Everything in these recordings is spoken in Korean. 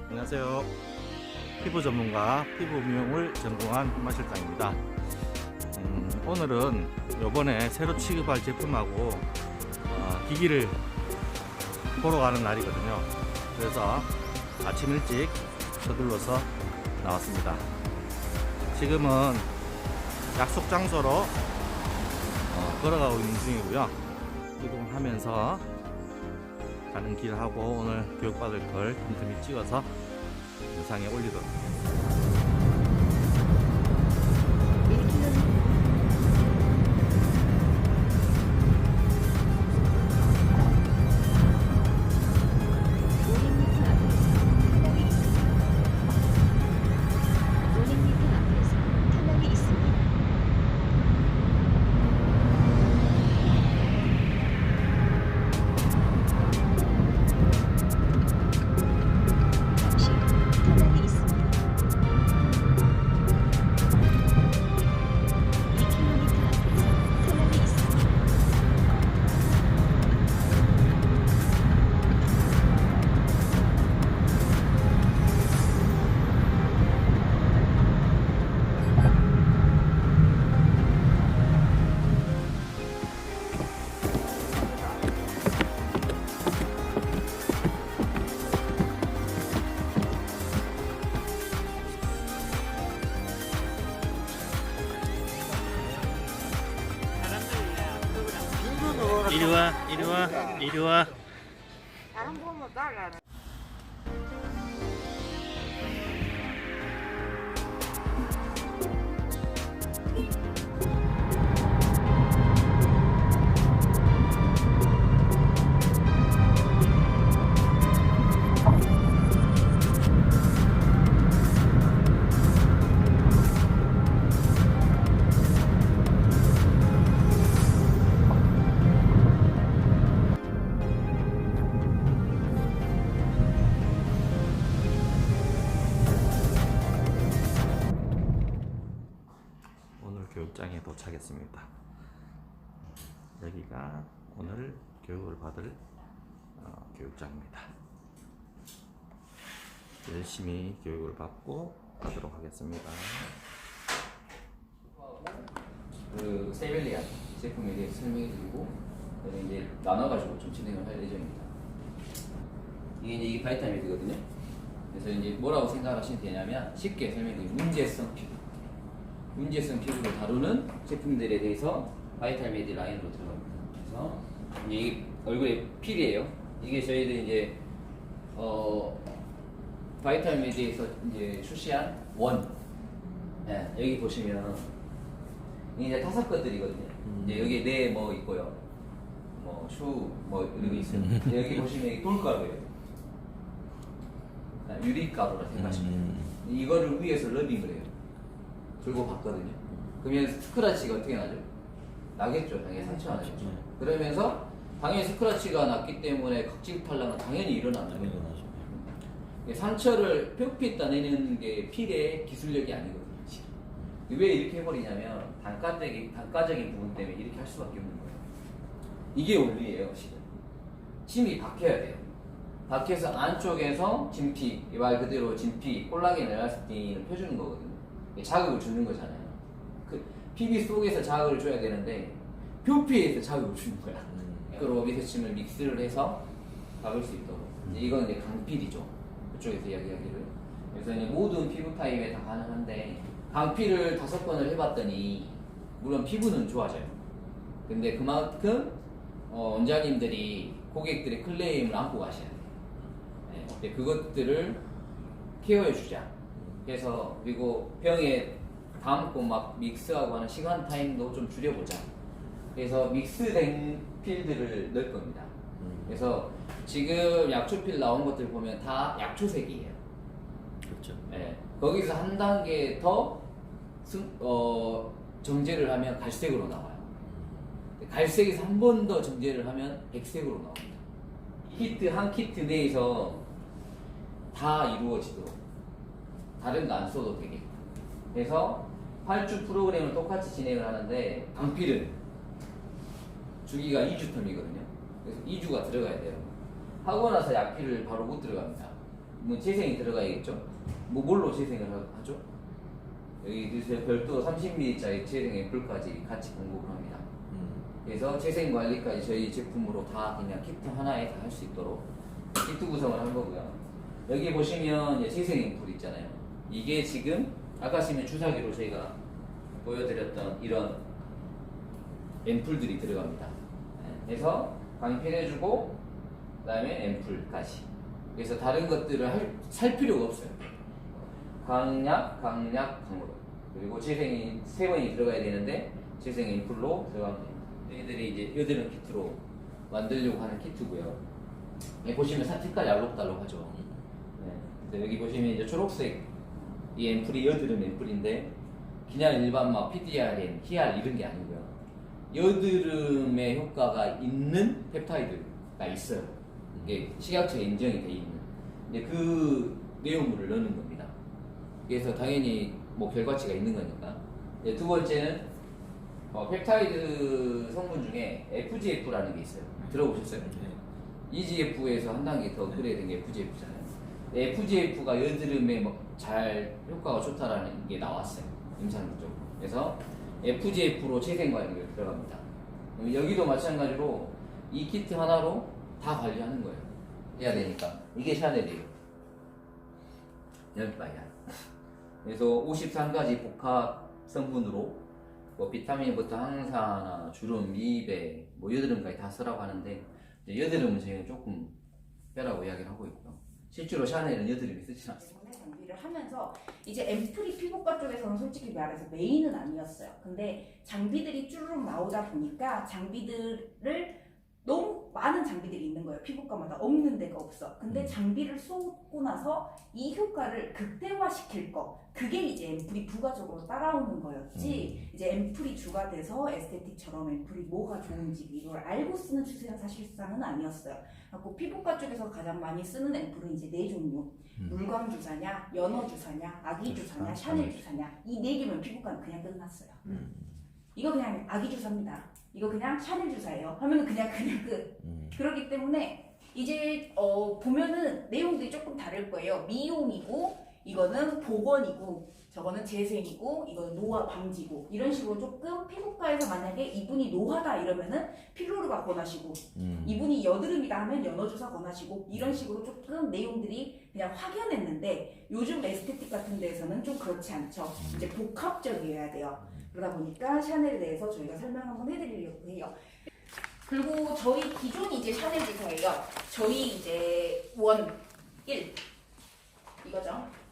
안녕하세요. 피부 전문가, 피부 미용을 전공한 한마실장입니다. 오늘은 요번에 새로 취급할 제품하고 기기를 보러 가는 날이거든요. 그래서 아침 일찍 서둘러서 나왔습니다. 지금은 약속 장소로 걸어가고 있는 중이고요. 이동하면서 가는 길하고 오늘 교육받을 걸 틈틈이 찍어서 영상에 올리도록 하겠습니다. 이리 와. 다른 보면 따라가는. 교육장에 도착했습니다. 여기가 오늘 교육을 받을 교육장입니다. 열심히 교육을 받고 가도록 하겠습니다. 그 세벨리아 제품에 대해서 설명해드리고 이제 나눠가지고 좀 진행을 할 예정입니다. 이게 바이타미드거든요. 그래서 이제 뭐라고 생각하시면 되냐면 쉽게 설명드리면 문제성 피부를 다루는 제품들에 대해서 바이탈메디 라인으로 들어갑니다. 그래서 이제 이 얼굴에 필이에요. 이게 저희들 이제 바이탈메디에서 이제 출시한 원. 네, 여기 보시면 이제 5 것들이거든요. 이제 여기 네 뭐 있고요. 뭐 슈 뭐 이런 게 있어요. 여기 보시면 이 돌가루예요. 유리가루라 생각하시면 이거를 위에서 러빙을 해요. 들고 봤거든요. 그러면 스크래치가 어떻게 나죠? 나겠죠. 당연히 상처가 나겠죠. 그러면서 당연히 스크래치가 났기 때문에 각질 탈락은 당연히 일어나는 거예요. 상처를 표피 따내는 게 필의 기술력이 아니거든요. 왜 이렇게 해버리냐면 단가적인 부분 때문에 이렇게 할 수밖에 없는 거예요. 이게 원리예요. 침이 박혀야 돼요. 박혀서 안쪽에서 진피, 말 그대로 진피, 콜라겐 엘라스틴을 펴주는 거거든요. 자극을 주는 거잖아요. 그 피부 속에서 자극을 줘야 되는데 표피에서 자극을 주는 거야. 그리고 밑에 침을 믹스를 해서 박을 수 있도록. 이건 이제 강필이죠. 그쪽에서 이야기하기를. 그래서 이제 모든 피부 타입에 다 가능한데 강필을 5번을 해봤더니 물론 피부는 좋아져요. 근데 그만큼 원장님들이 고객들의 클레임을 안고 가셔야 돼요. 네, 그것들을 케어해주자. 그래서 그리고 병에 담고 막 믹스하고 하는 시간 타임도 좀 줄여보자. 그래서 믹스된 필들을 넣을 겁니다. 그래서 지금 약초필 나온 것들 보면 다 약초색이에요. 그렇죠. 네, 거기서 한 단계 더 정제를 하면 갈색으로 나와요. 갈색에서 한 번 더 정제를 하면 백색으로 나옵니다. 한 키트 내에서 다 이루어지도록 다른 거 안 써도 되게. 그래서 8주 프로그램을 똑같이 진행을 하는데 강필은 주기가 2주 텀이거든요. 그래서 2주가 들어가야 돼요. 하고 나서 약피를 바로 못 들어갑니다. 뭐 재생이 들어가야겠죠? 뭐 뭘로 재생을 하죠? 여기 별도 30ml짜리 재생 앰플까지 같이 공급을 합니다. 그래서 재생 관리까지 저희 제품으로 다 그냥 키트 하나에 다 할 수 있도록 키트 구성을 한 거고요. 여기 보시면 이제 재생 앰플 있잖아요. 이게 지금 아까 보시면 주사기로 저희가 보여드렸던 이런 앰플들이 들어갑니다. 그래서 강필해주고 그다음에 앰플까지. 그래서 다른 것들을 살 필요가 없어요. 강약, 강으로. 그리고 재생이 3번이 들어가야 되는데 재생 앰플로 들어갑니다. 얘들이 이제 여드름 키트로 만들려고 하는 키트고요. 여기 보시면 색깔이 알록달록하죠. 네. 여기 보시면 이제 초록색 이 앰플이 여드름 앰플인데 그냥 일반 막 PDRN, PR 이런 게 아니고요. 여드름에 효과가 있는 펩타이드가 있어요. 이게 식약처에 인정이 돼 있는. 근데 그 내용물을 넣는 겁니다. 그래서 당연히 뭐 결과치가 있는 거니까. 두 번째는 펩타이드 성분 중에 FGF라는 게 있어요. 들어보셨어요? EGF에서 한 단계 더 업그레이드된 게 FGF잖아요. FGF가 여드름에 잘 효과가 좋다라는 게 나왔어요. 임상적으로. 그래서 FGF로 재생 관리가 들어갑니다. 여기도 마찬가지로 이 키트 하나로 다 관리하는 거예요. 해야 되니까. 이게 샤넬이에요. 열바야. 그래서 53가지 복합 성분으로 뭐 비타민부터 항산화, 주름, 미백, 뭐 여드름까지 다 쓰라고 하는데 여드름은 저희가 조금 빼라고 이야기를 하고 있고요. 실제로 샤넬은 여드름이 쓰진 않습니다. 장비를 하면서 이제 앰플이 피부과 쪽에서는 솔직히 말해서 메인은 아니었어요. 근데 장비들이 쭈르륵 나오다 보니까 장비들을 너무 많은 장비들이 있는 거예요. 피부과마다 없는 데가 없어. 근데 장비를 쏟고 나서 이 효과를 극대화시킬 거, 그게 이제 앰플이 부가적으로 따라오는 거였지. 이제 앰플이 주가 돼서 에스테틱처럼 앰플이 뭐가 좋은지 이걸 알고 쓰는 추세가 사실상은 아니었어요. 그리고 피부과 쪽에서 가장 많이 쓰는 앰플은 이제 4종류. 물광 주사냐, 연어 주사냐, 아기 주사냐, 샤넬 주사냐. 이 4개면 피부과는 그냥 끝났어요. 이거 그냥 아기 주사입니다. 이거 그냥 샤넬 주사예요. 하면은 그냥 끝. 그렇기 때문에 이제 보면은 내용들이 조금 다를 거예요. 미용이고 이거는 복원이고 저거는 재생이고 이거는 노화 방지고 이런 식으로 조금 피부과에서 만약에 이분이 노화다 이러면은 필로르가 권하시고 이분이 여드름이다 하면 연어주사 권하시고 이런 식으로 조금 내용들이 그냥 확연했는데 요즘 에스테틱 같은 데에서는 좀 그렇지 않죠. 이제 복합적이어야 돼요. 그러다 보니까 샤넬에 대해서 저희가 설명 한번 해드리려고 해요. 그리고 저희 기존 이제 샤넬 주사예요. 저희 이제 1 이거죠.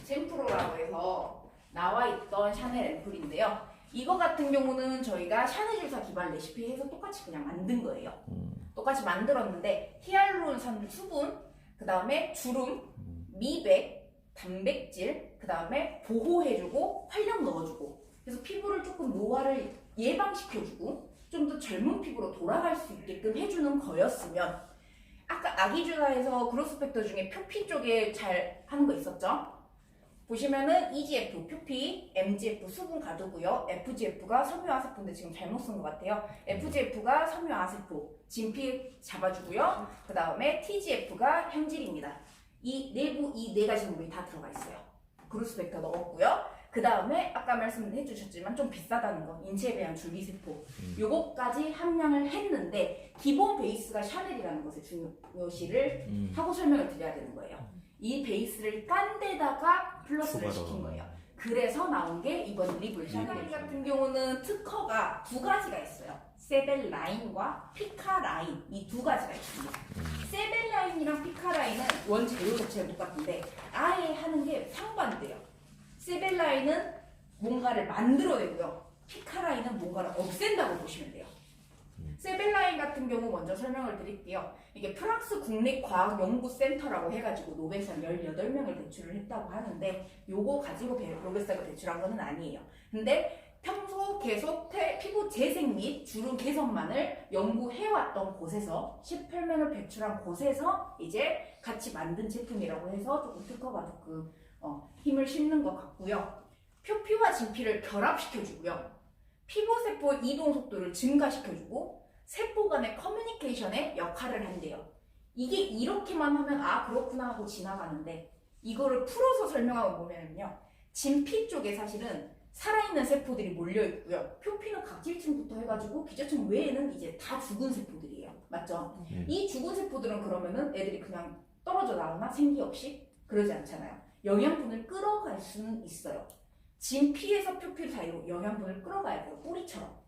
젠프로라고 해서 나와 있던 샤넬 앰플인데요. 이거 같은 경우는 저희가 샤넬 주사 기반 레시피 해서 똑같이 그냥 만든 거예요. 똑같이 만들었는데 히알루론 산 수분, 그 다음에 주름, 미백, 단백질, 그 다음에 보호해주고 활력 넣어주고 그래서 피부를 조금 노화를 예방시켜주고 좀 더 젊은 피부로 돌아갈 수 있게끔 해주는 거였으면 아까 아기 주사에서 그로스펙터 중에 표피 쪽에 잘 하는 거 있었죠? 보시면은 EGF 표피, MGF 수분 가두고요. FGF가 섬유아세포인데 지금 잘못 쓴 것 같아요. FGF가 섬유아세포, 진피 잡아주고요. 그 다음에 TGF가 향질입니다. 이 내부 이 4가지 성분이 다 들어가 있어요. 그루스펙터 넣었고요. 그 다음에 아까 말씀해 주셨지만 좀 비싸다는 거 인체에 대한 줄기세포 요거까지 함량을 했는데 기본 베이스가 샤넬이라는 것에 중요시를 하고 설명을 드려야 되는 거예요. 이 베이스를 깐 데다가 플러스를 시킨 거예요. 그래서 나온 게 이번 리블 샤넬 같은 경우는 특허가 2가지가 있어요. 세벨라인과 피카라인 이 2가지가 있습니다. 세벨라인이랑 피카라인은 원재료 자체가 똑같은데 아예 하는 게 상반돼요. 세벨라인은 뭔가를 만들어내고요. 피카라인은 뭔가를 없앤다고 보시면 돼요. 세벨라인 같은 경우 먼저 설명을 드릴게요. 이게 프랑스 국립과학연구센터라고 해가지고 노벨상 18명을 배출을 했다고 하는데 요거 가지고 노벨상을 배출한 거는 아니에요. 근데 평소 계속 피부 재생 및 주름 개선만을 연구해왔던 곳에서 18명을 배출한 곳에서 이제 같이 만든 제품이라고 해서 조금 특허가 조금 힘을 실는 것 같고요. 표피와 진피를 결합시켜주고요. 피부세포 이동 속도를 증가시켜주고 세포 간의 커뮤니케이션에 역할을 한대요. 이게 이렇게만 하면 아 그렇구나 하고 지나가는데 이거를 풀어서 설명하고 보면요. 진피 쪽에 사실은 살아있는 세포들이 몰려있고요. 표피는 각질층부터 해가지고 기저층 외에는 이제 다 죽은 세포들이에요. 맞죠? 이 죽은 세포들은 그러면은 애들이 그냥 떨어져 나오나 생기 없이? 그러지 않잖아요. 영양분을 끌어갈 수는 있어요. 진피에서 표피 사이로 영양분을 끌어가야 돼요. 뿌리처럼.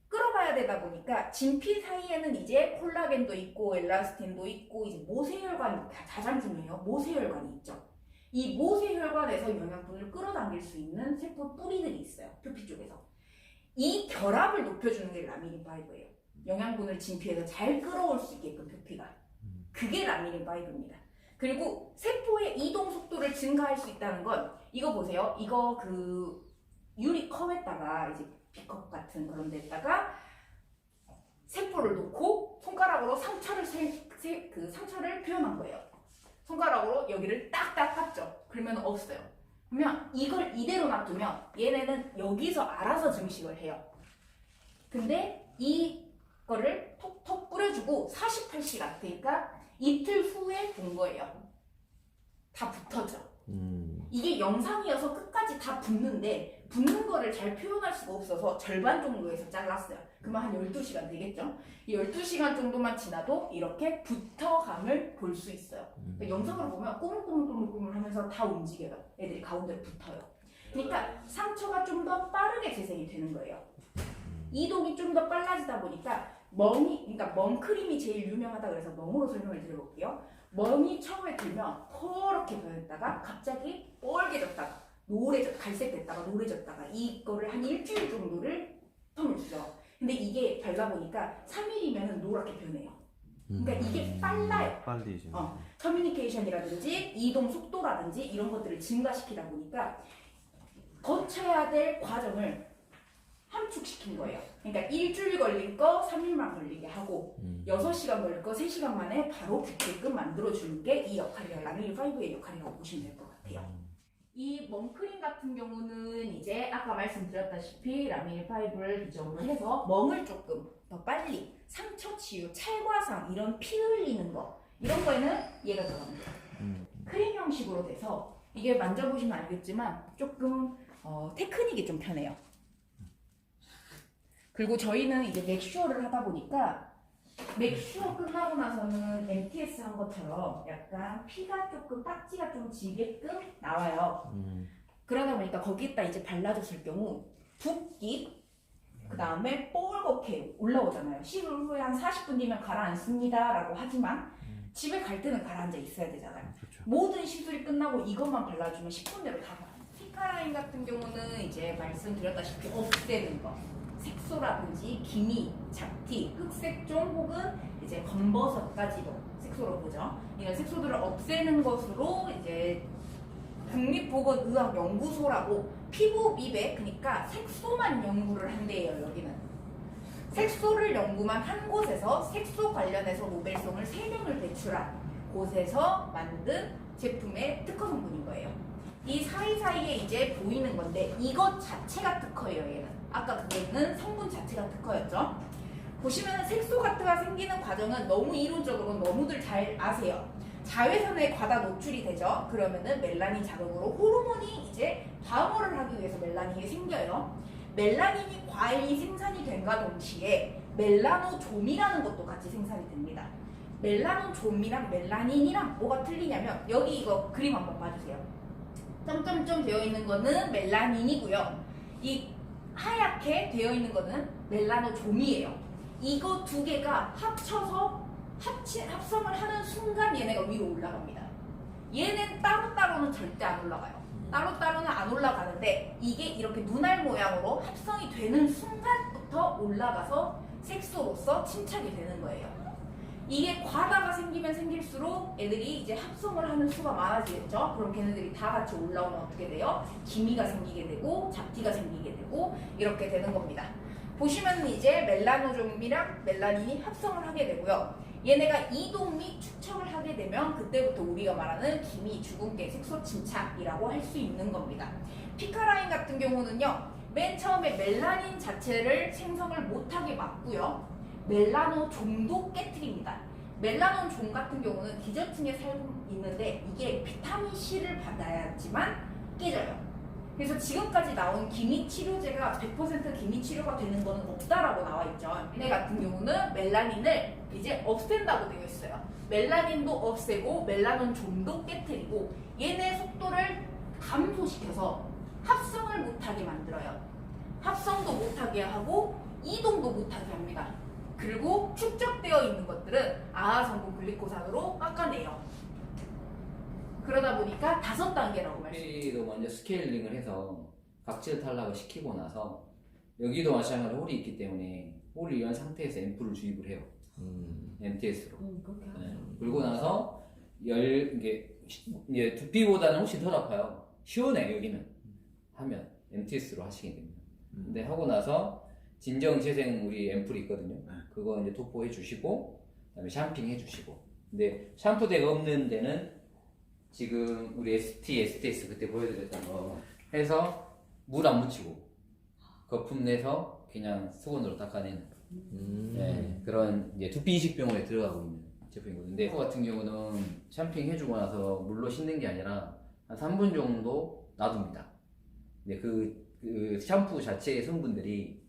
끌어가야 되다 보니까 진피 사이에는 이제 콜라겐도 있고 엘라스틴도 있고 이제 모세혈관이 가장 중요해요. 모세혈관이 있죠. 이 모세혈관에서 영양분을 끌어당길 수 있는 세포 뿌리들이 있어요. 표피 쪽에서. 이 결합을 높여주는 게 라미닌 파이브예요. 영양분을 진피에서 잘 끌어올 수 있게끔 표피가. 그게 라미닌 파이브입니다. 그리고 세포의 이동 속도를 증가할 수 있다는 건 이거 보세요. 이거 그 유리컵에다가 이제 비컵 같은 그런 데다가 세포를 놓고 손가락으로 상처를 그 상처를 표현한 거예요. 손가락으로 여기를 딱딱 팠죠. 그러면 없어요. 그러면 이걸 이대로 놔두면 얘네는 여기서 알아서 증식을 해요. 근데 이거를 톡톡 뿌려주고 48시간 그러니까 이틀 후에 본 거예요. 다 붙어져. 이게 영상이어서 끝까지 다 붙는데 붙는 거를 잘 표현할 수가 없어서 절반 정도에서 잘랐어요. 그러면 한 12시간 되겠죠? 이 12시간 정도만 지나도 이렇게 붙어감을 볼 수 있어요. 그러니까 영상으로 보면 꼬물꼬물꼬물꼬물 하면서 다 움직여요. 애들이 가운데로 붙어요. 그러니까 상처가 좀 더 빠르게 재생이 되는 거예요. 이동이 좀 더 빨라지다 보니까 그러니까 멍크림이 제일 유명하다 그래서 멍으로 설명을 드려볼게요. 멍이 처음에 들면 퍼렇게 변했다가 갑자기 뻘개졌다가 갈색됐다가 노래졌다가 이거를 한 일주일 정도를 텀을 주죠. 근데 이게 발라보니까 3일이면 노랗게 변해요. 그러니까 이게 빨라요. 빨리지. 커뮤니케이션이라든지 이동 속도라든지 이런 것들을 증가시키다 보니까 거쳐야 될 과정을 함축시킨 거예요. 그러니까 일주일 걸릴 거 3일만 걸리게 하고 6시간 걸릴 거 3시간 만에 바로 붙게끔 만들어주는 게 이 역할이에요. 라미닌 5의 역할이라고 보시면 될 것 같아요. 이 멍크림 같은 경우는 이제 아까 말씀드렸다시피 라미닌 5를 기점으로 해서 멍을 조금 더 빨리 상처 치유, 찰과상 이런 피 흘리는 거 이런 거에는 얘가 들어갑니다. 크림 형식으로 돼서 이게 만져보시면 알겠지만 조금 테크닉이 좀 편해요. 그리고 저희는 이제 맥슈어를 하다 보니까 맥슈어 끝나고 나서는 MTS 한 것처럼 약간 피가 조금 딱지가 좀 지게끔 나와요. 그러다 보니까 거기에다 이제 발라줬을 경우 붓기 그 다음에 뽀글겋게 올라오잖아요. 10분 후에 한 40분 뒤면 가라앉습니다 라고 하지만 집에 갈 때는 가라앉아 있어야 되잖아요. 그렇죠. 모든 시술이 끝나고 이것만 발라주면 10분 내로 다 가라앉아요. 피카라인 같은 경우는 이제 말씀드렸다시피 없애는 거 색소라든지 기미, 잡티, 흑색종 혹은 이제 검버섯까지도 색소로 보죠. 이런 색소들을 없애는 것으로 이제 국립보건의학연구소라고 피부 미백 그러니까 색소만 연구를 한대요. 여기는 색소를 연구만 한 곳에서 색소 관련해서 노벨상을 3명을 배출한 곳에서 만든 제품의 특허 성분인 거예요. 이 사이사이에 이제 보이는 건데 이것 자체가 특허예요. 얘는 아까 그거는 성분 자체가 특허였죠. 보시면 색소가트가 생기는 과정은 너무 이론적으로 너무들 잘 아세요. 자외선에 과다 노출이 되죠. 그러면은 멜라닌 자극으로 호르몬이 이제 방어를 하기 위해서 멜라닌이 생겨요. 멜라닌이 과히 생산이 된과 동시에 멜라노좀이라는 것도 같이 생산이 됩니다. 멜라노좀이랑 멜라닌이랑 뭐가 틀리냐면 여기 이거 그림 한번 봐주세요. 점점점 되어 있는 거는 멜라닌이고요. 이 하얗게 되어 있는 거는 멜라노좀이에요. 이거 두 개가 합쳐서 합성을 하는 순간 얘네가 위로 올라갑니다. 얘는 따로따로는 절대 안 올라가요. 따로따로는 안 올라가는데 이게 이렇게 눈알 모양으로 합성이 되는 순간부터 올라가서 색소로서 침착이 되는 거예요. 이게 과다가 생기면 생길수록 애들이 이제 합성을 하는 수가 많아지겠죠. 그럼 걔네들이 다 같이 올라오면 어떻게 돼요? 기미가 생기게 되고 잡티가 생기게 되고 이렇게 되는 겁니다. 보시면 이제 멜라노좀이랑 멜라닌이 합성을 하게 되고요. 얘네가 이동 및 축척을 하게 되면 그때부터 우리가 말하는 기미, 주근깨, 색소 침착이라고 할 수 있는 겁니다. 피카라인 같은 경우는요. 맨 처음에 멜라닌 자체를 생성을 못하게 막고요. 멜라노 종도 깨트립니다. 멜라논 종 같은 경우는 기저층에 살고 있는데 이게 비타민 C를 받아야지만 깨져요. 그래서 지금까지 나온 기미 치료제가 100% 기미 치료가 되는 거는 없다라고 나와 있죠. 얘네 같은 경우는 멜라닌을 이제 없앤다고 되어 있어요. 멜라닌도 없애고 멜라논 종도 깨트리고 얘네 속도를 감소시켜서 합성을 못하게 만들어요. 합성도 못하게 하고 이동도 못하게 합니다. 그리고 축적되어 있는 것들은 아아성분 글리코산으로 깎아내요. 그러다 보니까 5단계라고 말씀드립니다. 도 먼저 스케일링을 해서 각질 탈락을 시키고 나서 여기도 마찬가지로 홀이 있기 때문에 홀을 이런 상태에서 앰플을 주입을 해요. MTS로. 그렇게 하죠. 네. 그리고 나서 이게 두피보다는 훨씬 덜 아파요. 시원해 여기는 하면 MTS로 하시게 됩니다. 근데 하고 나서 진정 재생 우리 앰플이 있거든요. 그거 이제 도포해 주시고 그다음에 샴핑 해 주시고. 근데 샴푸대가 없는 데는 지금 우리 STS 그때 보여드렸던 거 해서 물 안 묻히고 거품 내서 그냥 수건으로 닦아내는 네, 그런 이제 두피 이식병원에 들어가고 있는 제품이거든요. 근데 그 같은 경우는 샴핑 해주고 나서 물로 씻는 게 아니라 한 3분 정도 놔둡니다. 근데 그 샴푸 자체의 성분들이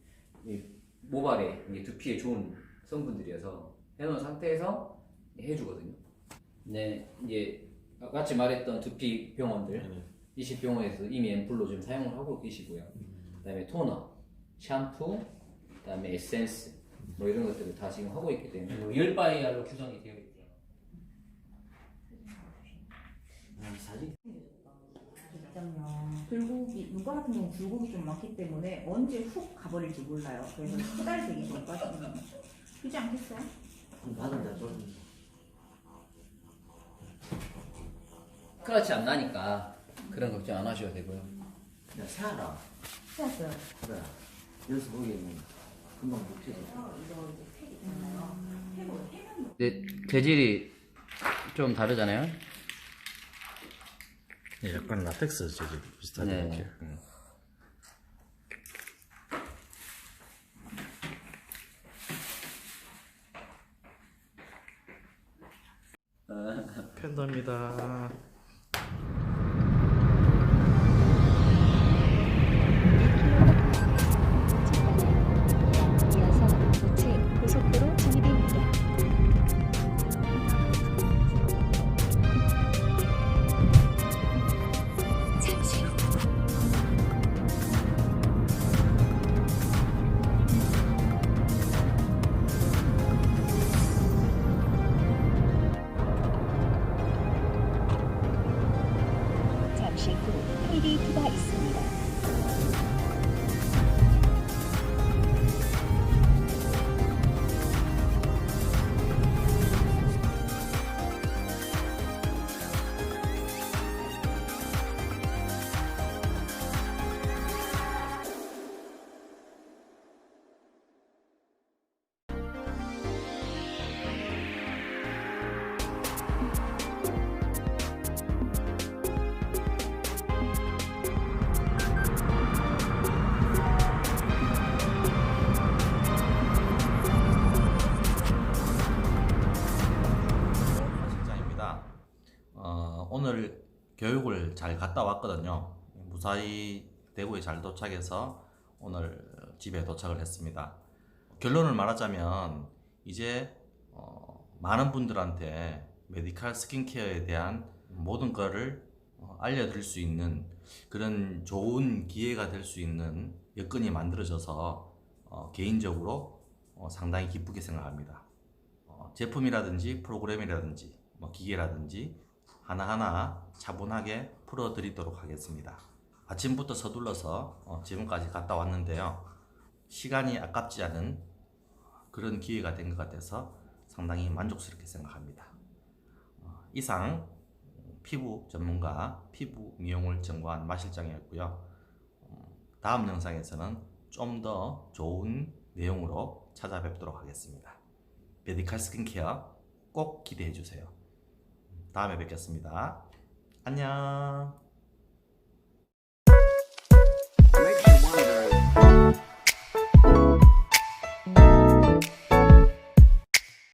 모발에 두피에 좋은 성분들이어서 해놓은 상태에서 해주거든요. 네, 이제 같이 말했던 두피 병원들, 이식병원에서 이미 앰플로 좀 사용을 하고 계시고요. 그다음에 토너, 샴푸, 그다음에 에센스 뭐 이런 것들을 다 지금 하고 있기 때문에 열바이알로 구성이 되어 있고요. 사진 불고기, 누가 같은 경우는 불고기 좀 많기 때문에 언제 훅 가버릴지 몰라요. 그래서 후달되기 전까지는 되지 않겠어요? 받은다 좀. 스크래치 안 나니까 그런 걱정 안 하셔도 되고요. 야 세아라. 세웠어요. 그래. 여기서 보기에는 금방 못 해서. 이거 이제 팩 있잖아요. 팩으로 해면 근데 재질이 좀 다르잖아요. 네, 약간 라텍스 재질 비슷하게 네. 이렇게. 팬더입니다. 이어서 우측 고속도로 진입입니다. 잠시 후 잠시 후 PDT가 있습니다. 실장입니다. 오늘 교육을 잘 갔다 왔거든요. 무사히 대구에 잘 도착해서 오늘 집에 도착을 했습니다. 결론을 말하자면 이제 많은 분들한테 메디칼 스킨케어에 대한 모든 거를 알려드릴 수 있는 그런 좋은 기회가 될 수 있는 여건이 만들어져서 개인적으로 상당히 기쁘게 생각합니다. 제품이라든지 프로그램이라든지 기계라든지 하나하나 차분하게 풀어드리도록 하겠습니다. 아침부터 서둘러서 지금까지 갔다 왔는데요. 시간이 아깝지 않은 그런 기회가 된 것 같아서 상당히 만족스럽게 생각합니다. 이상 피부 전문가 피부 미용을 전공한 마 실장이었고요. 다음 영상에서는 좀 더 좋은 내용으로 찾아뵙도록 하겠습니다. 메디칼 스킨케어 꼭 기대해 주세요. 다음에 뵙겠습니다. 안녕.